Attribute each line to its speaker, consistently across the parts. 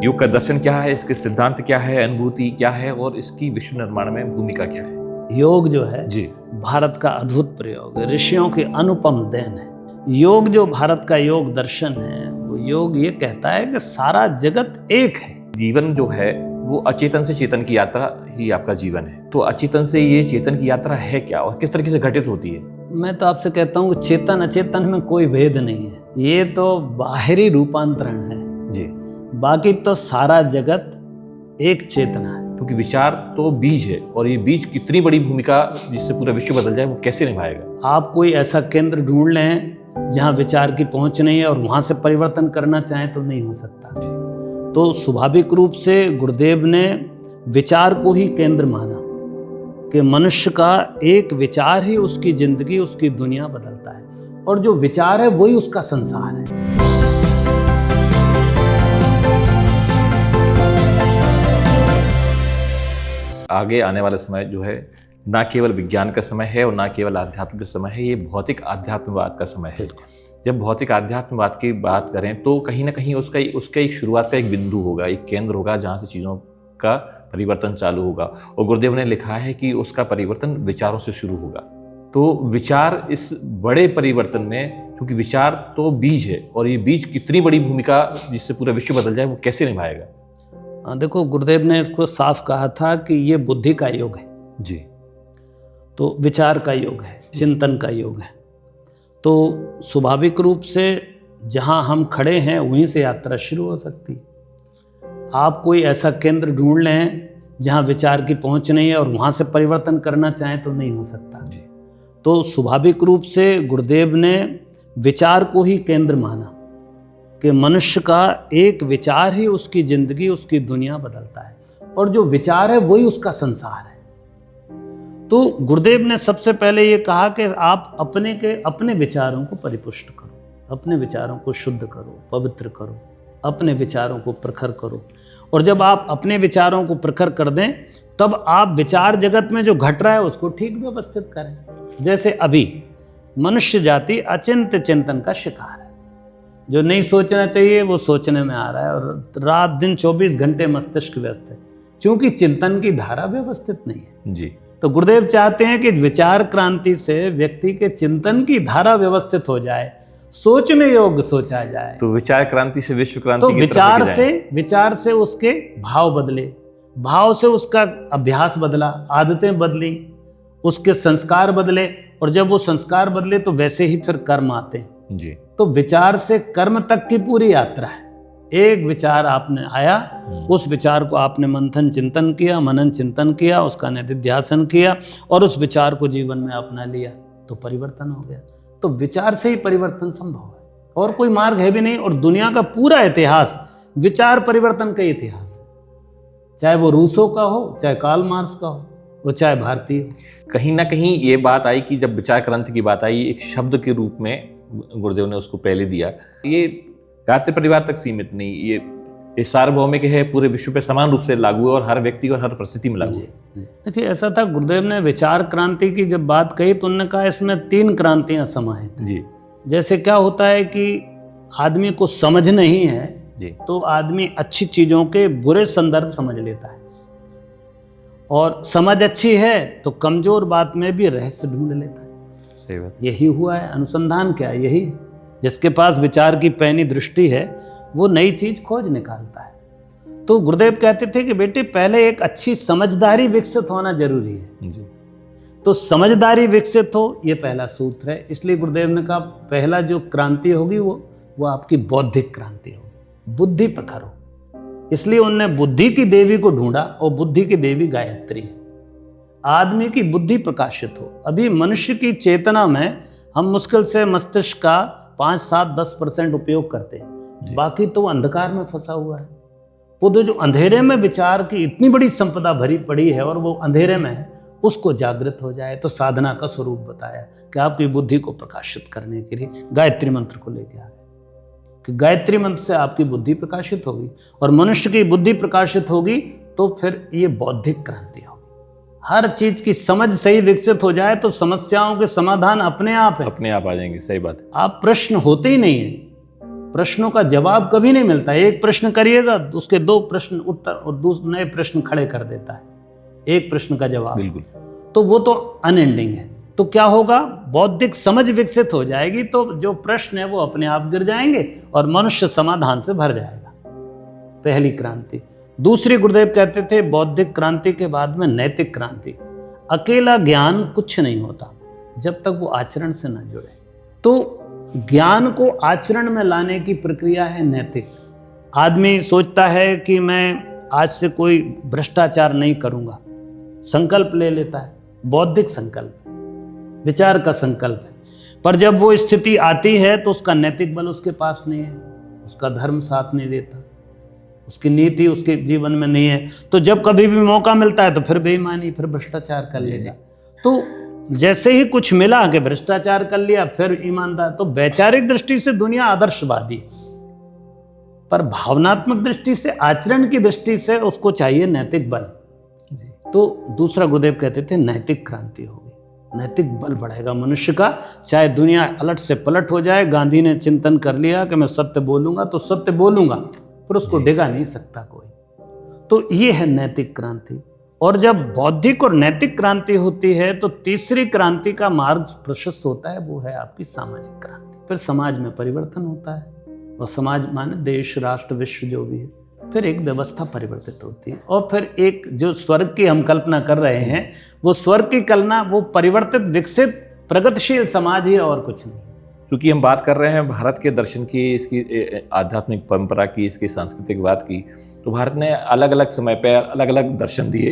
Speaker 1: योग का दर्शन क्या है, इसके सिद्धांत क्या है, अनुभूति क्या है और इसकी विश्व निर्माण में भूमिका क्या है?
Speaker 2: योग जो है
Speaker 1: जी
Speaker 2: भारत का अद्भुत प्रयोग है, ऋषियों की अनुपम देन है। योग जो भारत का योग दर्शन है, वो योग ये कहता है कि सारा जगत एक है।
Speaker 1: जीवन जो है वो अचेतन से चेतन की यात्रा ही आपका जीवन है। तो अचेतन से ये चेतन की यात्रा है क्या और किस तरीके से घटित होती है?
Speaker 2: मैं तो आपसे कहता हूँ कि चेतन अचेतन में कोई भेद नहीं है, ये तो बाहरी रूपांतरण है
Speaker 1: जी,
Speaker 2: बाकी तो सारा जगत एक चेतना है।
Speaker 1: क्योंकि विचार तो बीज है और ये बीज कितनी बड़ी भूमिका जिससे पूरा विश्व बदल जाए वो कैसे निभाएगा?
Speaker 2: आप कोई ऐसा केंद्र ढूंढ लें जहाँ विचार की पहुंच नहीं है और वहां से परिवर्तन करना चाहें तो नहीं हो सकता। तो स्वाभाविक रूप से गुरुदेव ने विचार को ही केंद्र माना कि मनुष्य का एक विचार ही उसकी जिंदगी, उसकी दुनिया बदलता है और जो विचार है वही उसका संसार है।
Speaker 1: आगे आने वाला समय जो है ना केवल विज्ञान का समय है और ना केवल आध्यात्म का समय है, ये भौतिक आध्यात्मवाद का समय है। जब भौतिक आध्यात्मवाद की बात करें तो कहीं ना कहीं उसका एक शुरुआत का एक बिंदु होगा, एक केंद्र होगा जहाँ से चीज़ों का परिवर्तन चालू होगा। और गुरुदेव ने लिखा है कि उसका परिवर्तन विचारों से शुरू होगा। तो विचार इस बड़े परिवर्तन में, क्योंकि विचार तो बीज है और ये बीज कितनी बड़ी भूमिका जिससे पूरा विश्व बदल जाए वो कैसे निभाएगा?
Speaker 2: देखो, गुरुदेव ने इसको साफ कहा था कि ये बुद्धि का योग है
Speaker 1: जी,
Speaker 2: तो विचार का योग है, चिंतन का योग है। तो स्वाभाविक रूप से जहाँ हम खड़े हैं वहीं से यात्रा शुरू हो सकती। आप कोई ऐसा केंद्र ढूंढ लें जहाँ विचार की पहुँच नहीं है और वहाँ से परिवर्तन करना चाहें तो नहीं हो सकता।
Speaker 1: जी।
Speaker 2: तो स्वाभाविक रूप से गुरुदेव ने विचार को ही केंद्र माना कि मनुष्य का एक विचार ही उसकी जिंदगी, उसकी दुनिया बदलता है और जो विचार है वही उसका संसार है। तो गुरुदेव ने सबसे पहले ये कहा कि आप अपने विचारों को परिपुष्ट करो, अपने विचारों को शुद्ध करो, पवित्र करो, अपने विचारों को प्रखर करो। और जब आप अपने विचारों को प्रखर कर दें तब आप विचार जगत में जो घट रहा है उसको ठीक व्यवस्थित करें। जैसे अभी मनुष्य जाति अचिंत्य चिंतन का शिकार है, जो नहीं सोचना चाहिए वो सोचने में आ रहा है और रात दिन 24 घंटे मस्तिष्क व्यस्त है, क्योंकि चिंतन की धारा व्यवस्थित नहीं है।
Speaker 1: जी।
Speaker 2: तो गुरुदेव चाहते हैं कि विचार क्रांति से व्यक्ति के चिंतन की धारा व्यवस्थित हो जाए, सोचने योग्य सोचा जाए।
Speaker 1: तो विचार क्रांति से विश्व क्रांति
Speaker 2: तो
Speaker 1: की तरफ
Speaker 2: विचार से उसके भाव बदले, भाव से उसका अभ्यास बदला, आदतें बदली, उसके संस्कार बदले और जब वो संस्कार बदले तो वैसे ही फिर कर्म आते हैं।
Speaker 1: जी।
Speaker 2: तो विचार से कर्म तक की पूरी यात्रा है। एक विचार आपने आया, उस विचार को आपने मंथन चिंतन किया, मनन चिंतन किया, उसका निधिध्यासन किया और उस विचार को जीवन में अपना लिया तो परिवर्तन हो गया। तो विचार से ही परिवर्तन संभव है और कोई मार्ग है भी नहीं। और दुनिया का पूरा इतिहास विचार परिवर्तन का इतिहास है, चाहे वो रूसों का हो, चाहे कार्ल मार्क्स का हो, वो चाहे भारतीय हो।
Speaker 1: कहीं ना कहीं ये बात आई कि जब विचार क्रांति की बात आई, एक शब्द के रूप में गुरुदेव ने उसको पहले दिया। ये गायत्री परिवार तक सीमित नहीं, ये सार्वभौमिक है, पूरे विश्व पे समान रूप से लागू है और हर व्यक्ति को हर परिस्थिति में लागू है।
Speaker 2: देखिए, ऐसा था, गुरुदेव ने विचार क्रांति की जब बात कही तो उन्होंने कहा इसमें 3 क्रांतियां समाहित हैं।
Speaker 1: जी।
Speaker 2: जैसे क्या होता है कि आदमी को समझ नहीं है
Speaker 1: जी।
Speaker 2: तो आदमी अच्छी चीजों के बुरे संदर्भ समझ लेता है और समझ अच्छी है तो कमजोर बात में भी रहस्य ढूंढ लेता है।
Speaker 1: सही बात।
Speaker 2: यही हुआ है, अनुसंधान क्या है, यही जिसके पास विचार की पैनी दृष्टि है वो नई चीज खोज निकालता है। तो गुरुदेव कहते थे कि बेटे पहले एक अच्छी समझदारी विकसित होना जरूरी है।
Speaker 1: जी।
Speaker 2: तो समझदारी विकसित हो, ये पहला सूत्र है। इसलिए गुरुदेव ने कहा पहला जो क्रांति होगी वो आपकी बौद्धिक क्रांति होगी, बुद्धि प्रखर हो। इसलिए उनने बुद्धि की देवी को ढूंढा और बुद्धि की देवी गायत्री है। आदमी की बुद्धि प्रकाशित हो। अभी मनुष्य की चेतना में हम मुश्किल से मस्तिष्क का 5, 7, 10% उपयोग करते हैं, बाकी तो अंधकार में फंसा हुआ है। वो जो अंधेरे में विचार की इतनी बड़ी संपदा भरी पड़ी है और वो अंधेरे में है, उसको जागृत हो जाए। तो साधना का स्वरूप बताया कि आपकी बुद्धि को प्रकाशित करने के लिए गायत्री मंत्र को लेके आ गए कि गायत्री मंत्र से आपकी बुद्धि प्रकाशित होगी और मनुष्य की बुद्धि प्रकाशित होगी तो फिर ये बौद्धिक क्रांति होगी। हर चीज की समझ सही विकसित हो जाए तो समस्याओं के समाधान अपने आप है,
Speaker 1: अपने आप आ जाएंगे। सही बात है।
Speaker 2: आप प्रश्न होते ही नहीं है। प्रश्नों का जवाब कभी नहीं मिलता। एक प्रश्न करिएगा उसके 2 प्रश्न उत्तर और नए प्रश्न खड़े कर देता है, एक प्रश्न का जवाब।
Speaker 1: बिल्कुल।
Speaker 2: तो वो तो अनएंडिंग है। तो क्या होगा, बौद्धिक समझ विकसित हो जाएगी तो जो प्रश्न है वो अपने आप गिर जाएंगे और मनुष्य समाधान से भर जाएगा। पहली क्रांति। दूसरी, गुरुदेव कहते थे बौद्धिक क्रांति के बाद में नैतिक क्रांति। अकेला ज्ञान कुछ नहीं होता जब तक वो आचरण से न जुड़े। तो ज्ञान को आचरण में लाने की प्रक्रिया है नैतिक। आदमी सोचता है कि मैं आज से कोई भ्रष्टाचार नहीं करूंगा, संकल्प ले लेता है, बौद्धिक संकल्प, विचार का संकल्प है। पर जब वो स्थिति आती है तो उसका नैतिक बल उसके पास नहीं है, उसका धर्म साथ नहीं देता, उसकी नीति उसके जीवन में नहीं है। तो जब कभी भी मौका मिलता है तो फिर बेईमानी, फिर भ्रष्टाचार कर लेगा। तो जैसे ही कुछ मिला कि भ्रष्टाचार कर लिया, फिर ईमानदार। तो वैचारिक दृष्टि से दुनिया आदर्शवादी है, पर भावनात्मक दृष्टि से, आचरण की दृष्टि से उसको चाहिए नैतिक बल। तो दूसरा गुरुदेव कहते थे नैतिक क्रांति होगी, नैतिक बल बढ़ेगा मनुष्य का। चाहे दुनिया अलट से पलट हो जाए, गांधी ने चिंतन कर लिया कि मैं सत्य बोलूंगा तो सत्य बोलूंगा, पर उसको डिगा नहीं सकता कोई। तो ये है नैतिक क्रांति। और जब बौद्धिक और नैतिक क्रांति होती है तो तीसरी क्रांति का मार्ग प्रशस्त होता है, वो है आपकी सामाजिक क्रांति। फिर समाज में परिवर्तन होता है, और समाज माने देश, राष्ट्र, विश्व जो भी है। फिर एक व्यवस्था परिवर्तित होती है, और फिर एक जो स्वर्ग की हम कल्पना कर रहे हैं, वो स्वर्ग की कल्पना, वो परिवर्तित, विकसित, प्रगतिशील समाज ही, और कुछ नहीं।
Speaker 1: क्योंकि हम बात कर रहे हैं भारत के दर्शन की, इसकी आध्यात्मिक परंपरा की, इसकी सांस्कृतिक बात की, तो भारत ने अलग अलग समय पे अलग अलग दर्शन दिए।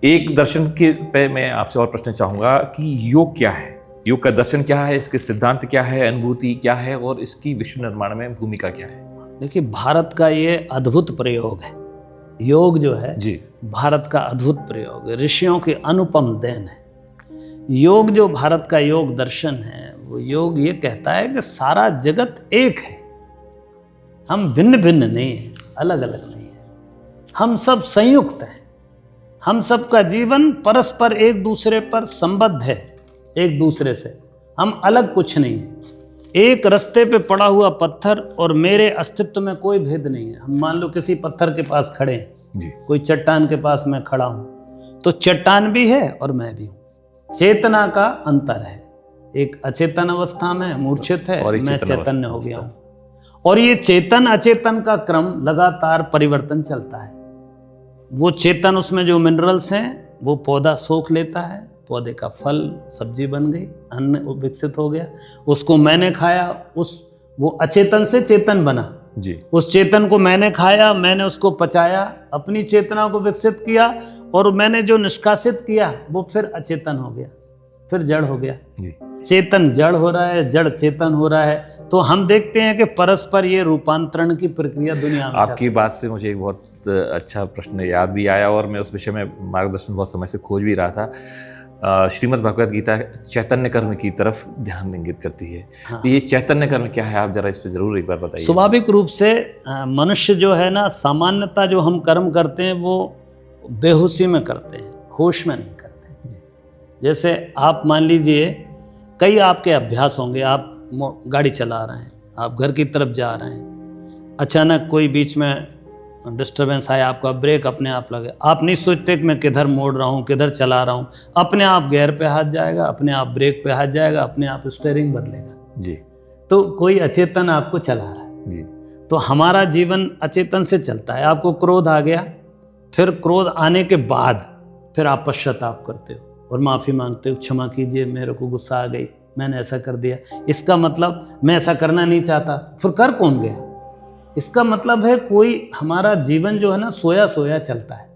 Speaker 1: एक दर्शन के पे मैं आपसे और प्रश्न चाहूँगा कि योग क्या है, योग का दर्शन क्या है, इसके सिद्धांत क्या है, अनुभूति क्या है, और इसकी विश्व निर्माण में भूमिका क्या है?
Speaker 2: देखिए, भारत का ये अद्भुत प्रयोग है, योग जो है
Speaker 1: जी,
Speaker 2: भारत का अद्भुत प्रयोग है, ऋषियों की अनुपम देन है। योग जो भारत का योग दर्शन है, वो योग ये कहता है कि सारा जगत एक है, हम भिन्न भिन्न नहीं हैं, अलग अलग नहीं है, हम सब संयुक्त हैं, हम सब का जीवन परस्पर एक दूसरे पर संबद्ध है, एक दूसरे से हम अलग कुछ नहीं है। एक रास्ते पे पड़ा हुआ पत्थर और मेरे अस्तित्व में कोई भेद नहीं है। हम मान लो किसी पत्थर के पास खड़े हैं
Speaker 1: जी,
Speaker 2: कोई चट्टान के पास मैं खड़ा हूँ, तो चट्टान भी है और मैं भी हूँ। चेतना का अंतर है, एक अचेतन अवस्था में मूर्छित है,
Speaker 1: और
Speaker 2: मैं चैतन्य हो गया हूँ। और ये चेतन अचेतन का क्रम लगातार परिवर्तन चलता है। वो चेतन, उसमें जो मिनरल्स हैं वो पौधा सोख लेता है, पौधे का फल सब्जी बन गई, अन्न विकसित हो गया, उसको मैंने खाया, वो अचेतन से चेतन बना
Speaker 1: जी,
Speaker 2: उस चेतन को मैंने खाया, मैंने उसको पचाया, अपनी चेतना को विकसित किया, और मैंने जो निष्कासित किया वो फिर अचेतन हो गया, फिर जड़ हो गया
Speaker 1: जी।
Speaker 2: चेतन जड़ हो रहा है, जड़ चेतन हो रहा है। तो हम देखते हैं कि परस्पर ये रूपांतरण की प्रक्रिया दुनिया में
Speaker 1: आपकी बात से मुझे एक बहुत अच्छा प्रश्न याद भी आया, और मैं उस विषय में मार्गदर्शन बहुत समय से खोज भी रहा था। श्रीमद् भगवद गीता चैतन्य कर्म की तरफ ध्यान इंगित करती है।
Speaker 2: हाँ।
Speaker 1: ये चैतन्य कर्म क्या है, आप जरा इस पर जरूर एक बार बताइए।
Speaker 2: स्वाभाविक रूप से मनुष्य जो है ना, सामान्यता जो हम कर्म करते हैं वो बेहोशी में करते हैं, होश में नहीं करते। जैसे आप मान लीजिए, कई आपके अभ्यास होंगे, आप गाड़ी चला रहे हैं, आप घर की तरफ जा रहे हैं, अचानक कोई बीच में डिस्टर्बेंस आया, आपका ब्रेक अपने आप लगे, आप नहीं सोचते कि मैं किधर मोड़ रहा हूँ, किधर चला रहा हूँ, अपने आप गियर पे हाथ जाएगा, अपने आप ब्रेक पे हाथ जाएगा, अपने आप स्टीयरिंग बदलेगा
Speaker 1: जी,
Speaker 2: तो कोई अचेतन आपको चला रहा है
Speaker 1: जी।
Speaker 2: तो हमारा जीवन अचेतन से चलता है। आपको क्रोध आ गया, फिर क्रोध आने के बाद फिर आप पश्चाताप करते हो और माफ़ी मांगते हो, क्षमा कीजिए मेरे को गुस्सा आ गई, मैंने ऐसा कर दिया, इसका मतलब मैं ऐसा करना नहीं चाहता, फिर कर कौन गया? इसका मतलब है कोई हमारा जीवन जो है ना सोया सोया चलता है,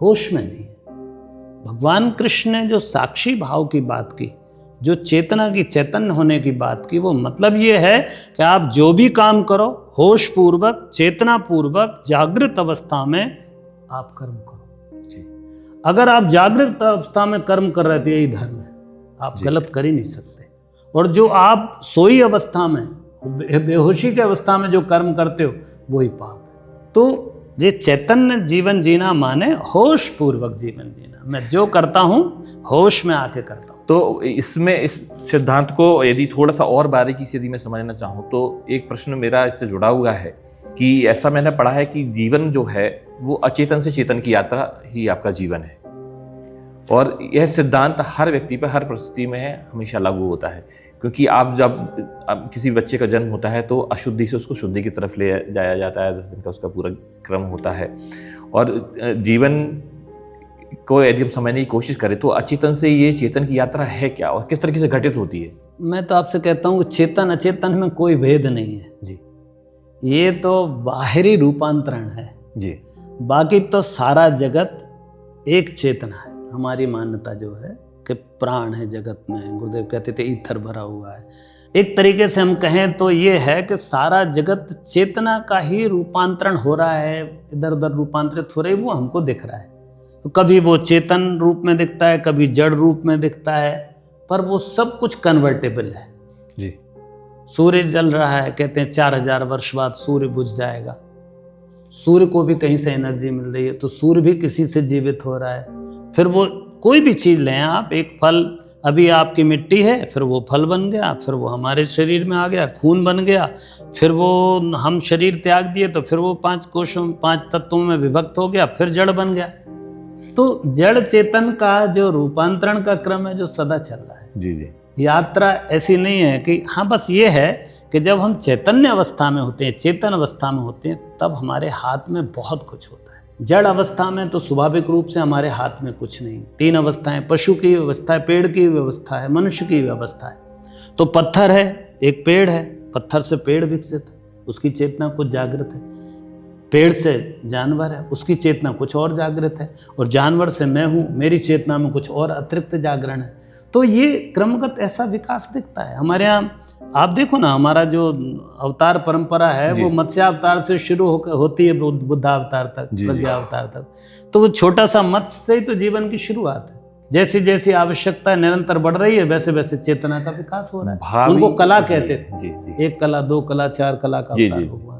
Speaker 2: होश में नहीं। भगवान कृष्ण ने जो साक्षी भाव की बात की, जो चेतना की, चैतन्य होने की बात की, वो मतलब ये है कि आप जो भी काम करो होश पूर्वक, चेतना पूर्वक, जागृत अवस्था में आप कर्म करो। अगर आप जागृत अवस्था में कर्म कर रहे थे, यही धर्म है, आप गलत कर ही नहीं सकते। और जो आप सोई अवस्था में, बेहोशी की अवस्था में जो कर्म करते हो, वही पाप है। तो ये चैतन्य जीवन जीना माने होश पूर्वक जीवन जीना। मैं जो करता हूँ होश में आके करता हूँ।
Speaker 1: तो इसमें इस सिद्धांत को यदि थोड़ा सा और बारीकी से यदि मैं समझना चाहूँ तो एक प्रश्न मेरा इससे जुड़ा हुआ है कि ऐसा मैंने पढ़ा है कि जीवन जो है वो अचेतन से चेतन की यात्रा ही आपका जीवन है, और यह सिद्धांत हर व्यक्ति पर हर परिस्थिति में हमेशा लागू होता है। क्योंकि आप जब किसी बच्चे का जन्म होता है तो अशुद्धि से उसको शुद्धि की तरफ ले जाया जाता है, 10 दिन का उसका पूरा क्रम होता है। और जीवन को यदि हम समझने की कोशिश करें तो अचेतन से ये चेतन की यात्रा है क्या और किस तरीके से घटित होती है?
Speaker 2: मैं तो आपसे कहता हूँ कि चेतन अचेतन में कोई भेद नहीं है
Speaker 1: जी
Speaker 2: ये तो बाहरी रूपांतरण है
Speaker 1: जी।
Speaker 2: बाकी तो सारा जगत एक चेतना है। हमारी मान्यता जो है कि प्राण है जगत में, गुरुदेव कहते थे ईथर भरा हुआ है। एक तरीके से हम कहें तो ये है कि सारा जगत चेतना का ही रूपांतरण हो रहा है, इधर उधर रूपांतरित हो रही, वो हमको दिख रहा है। तो कभी वो चेतन रूप में दिखता है, कभी जड़ रूप में दिखता है, पर वो सब कुछ कन्वर्टेबल है
Speaker 1: जी।
Speaker 2: सूर्य जल रहा है, कहते हैं 4000 वर्ष बाद सूर्य बुझ जाएगा। सूर्य को भी कहीं से एनर्जी मिल रही है, तो सूर्य भी किसी से जीवित हो रहा है। फिर वो कोई भी चीज़ लें आप, एक फल, अभी आपकी मिट्टी है, फिर वो फल बन गया, फिर वो हमारे शरीर में आ गया, खून बन गया, फिर वो हम शरीर त्याग दिए तो फिर वो 5 कोशों 5 तत्वों में विभक्त हो गया, फिर जड़ बन गया। तो जड़ चेतन का जो रूपांतरण का क्रम है जो सदा चल रहा है।
Speaker 1: जी जी।
Speaker 2: यात्रा ऐसी नहीं है कि हाँ बस ये है कि जब हम चैतन्य अवस्था में होते हैं, चेतन अवस्था में होते हैं, तब हमारे हाथ में बहुत कुछ होता है। जड़ अवस्था में तो स्वाभाविक रूप से हमारे हाथ में कुछ नहीं। 3 अवस्थाएं, पशु की व्यवस्था है, पेड़ की व्यवस्था है, मनुष्य की व्यवस्था है। तो पत्थर है, एक पेड़ है, पत्थर से पेड़ विकसित है, उसकी चेतना कुछ जागृत है। पेड़ से जानवर है, उसकी चेतना कुछ और जागृत है, और जानवर से मैं हूँ, मेरी चेतना में कुछ और अतिरिक्त जागरण है। तो ये क्रमगत ऐसा विकास दिखता है हमारे यहाँ। आप देखो ना, हमारा जो अवतार परंपरा है वो मत्स्यावतार से शुरू होती है बुद्धावतार तक, प्रज्ञावतार तक। तो वो छोटा सा मत्स्य से ही तो जीवन की शुरुआत है। जैसी जैसी आवश्यकता निरंतर बढ़ रही है, वैसे वैसे चेतना का विकास हो रहा है। उनको कला कहते थे।
Speaker 1: जी जी।
Speaker 2: 1 कला, 2 कला, 4 कला का अवतार भगवान।